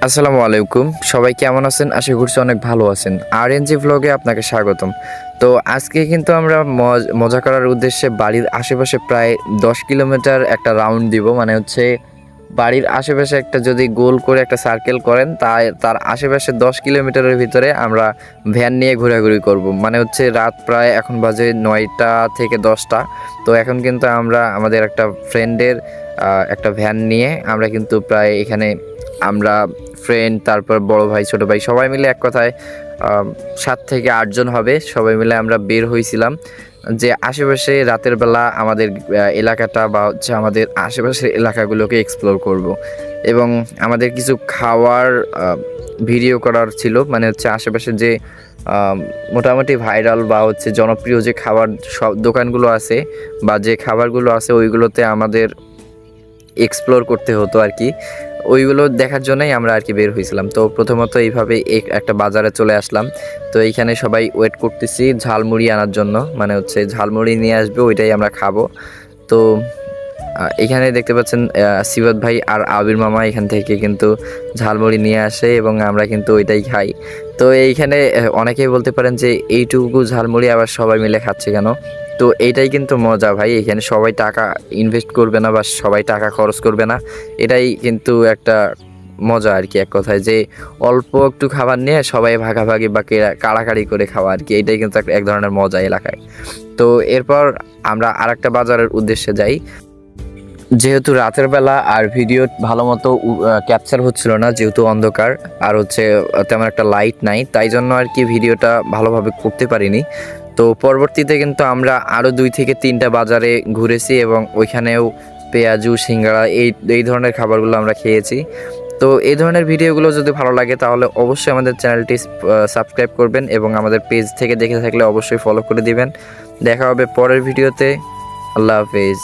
আসসালামু আলাইকুম, সবাই কেমন আছেন? আশা করছি অনেক ভালো আছেন। আরএনজি ভ্লগে আপনাকে স্বাগতম। তো আজকে কিন্তু আমরা মজা করার উদ্দেশ্যে বাড়ির আশেপাশে প্রায় 10 কিলোমিটার একটা রাউন্ড দিব। মানে হচ্ছে বাড়ির আশেপাশে একটা যদি গোল করে একটা সার্কেল করেন, তার আশেপাশে 10 কিলোমিটারের ভিতরে আমরা ভ্যান নিয়ে ঘোরাঘুরি করব। মানে হচ্ছে রাত প্রায় এখন বাজে 9টা থেকে 10টা। তো এখন কিন্তু আমরা আমাদের একটা ফ্রেন্ডের একটা ভ্যান নিয়ে আমরা কিন্তু প্রায় এখানে আমরা ফ্রেন্ড, তারপর বড় ভাই, ছোট ভাই সবাই মিলে এক কথায় 7 থেকে 8 জন হবে। সবাই মিলে আমরা বের হয়েছিলাম যে আশেপাশে রাতের বেলা আমাদের এলাকাটা বা হচ্ছে আমাদের আশেপাশের এলাকাগুলোকে এক্সপ্লোর করব। এবং আমাদের কিছু খাওয়ার ভিডিও করার ছিল। মানে হচ্ছে আশেপাশে যে মোটামুটি ভাইরাল বা হচ্ছে জনপ্রিয় যে খাবার সব দোকানগুলো আছে বা যে খাবারগুলো আছে ওইগুলোতে আমাদের এক্সপ্লোর করতে হতো আর কি। ওইগুলো দেখার জন্যই আমরা আর কি বের হয়েছিলাম। তো প্রথমত এইভাবে একটা বাজারে চলে আসলাম। তো এইখানে সবাই ওয়েট করতেছি ঝালমুড়ি আনার জন্য। মানে হচ্ছে ঝালমুড়ি নিয়ে আসবে, ওইটাই আমরা খাবো। তো এখানে দেখতে পাচ্ছেন সিবাত ভাই আর আবির মামা এখান থেকে কিন্তু ঝালমুড়ি নিয়ে আসে এবং আমরা কিন্তু ওইটাই খাই। তো এইখানে অনেকেই বলতে পারেন যে এইটুকু ঝালমুড়ি আবার সবাই মিলে খাচ্ছে কেন? তো এইটাই কিন্তু মজা ভাই। এখানে সবাই টাকা ইনভেস্ট করবে না বা সবাই টাকা খরচ করবে না। এটাই কিন্তু একটা মজা আর কি, এক কথায় যে অল্প একটু খাবার নিয়ে সবাই ভাগাভাগি বা কাড়াকাড়ি করে খাওয়া আর কি। এটাই কিন্তু এক ধরনের মজা এলাকায়। তো এরপর আমরা আরেকটা বাজারের উদ্দেশ্যে যাই। যেহেতু রাতের বেলা আর ভিডিও ভালো মতো ক্যাপচার হচ্ছিল না, যেহেতু অন্ধকার আর হচ্ছে তেমন একটা লাইট নাই, তাই জন্য আর কি ভিডিওটা ভালোভাবে করতে পারিনি। তো পরবর্তীতে কিন্তু আমরা আরও 2 থেকে 3টা বাজারে ঘুরেছি এবং ওইখানেও পেঁয়াজু, সিঙ্গাড়া এই ধরনের খাবারগুলো আমরা খেয়েছি। তো এই ধরনের ভিডিওগুলো যদি ভালো লাগে তাহলে অবশ্যই আমাদের চ্যানেলটি সাবস্ক্রাইব করবেন এবং আমাদের পেজ থেকে দেখে থাকলে অবশ্যই ফলো করে দিবেন। দেখা হবে পরের ভিডিওতে। আল্লাহ হাফেজ।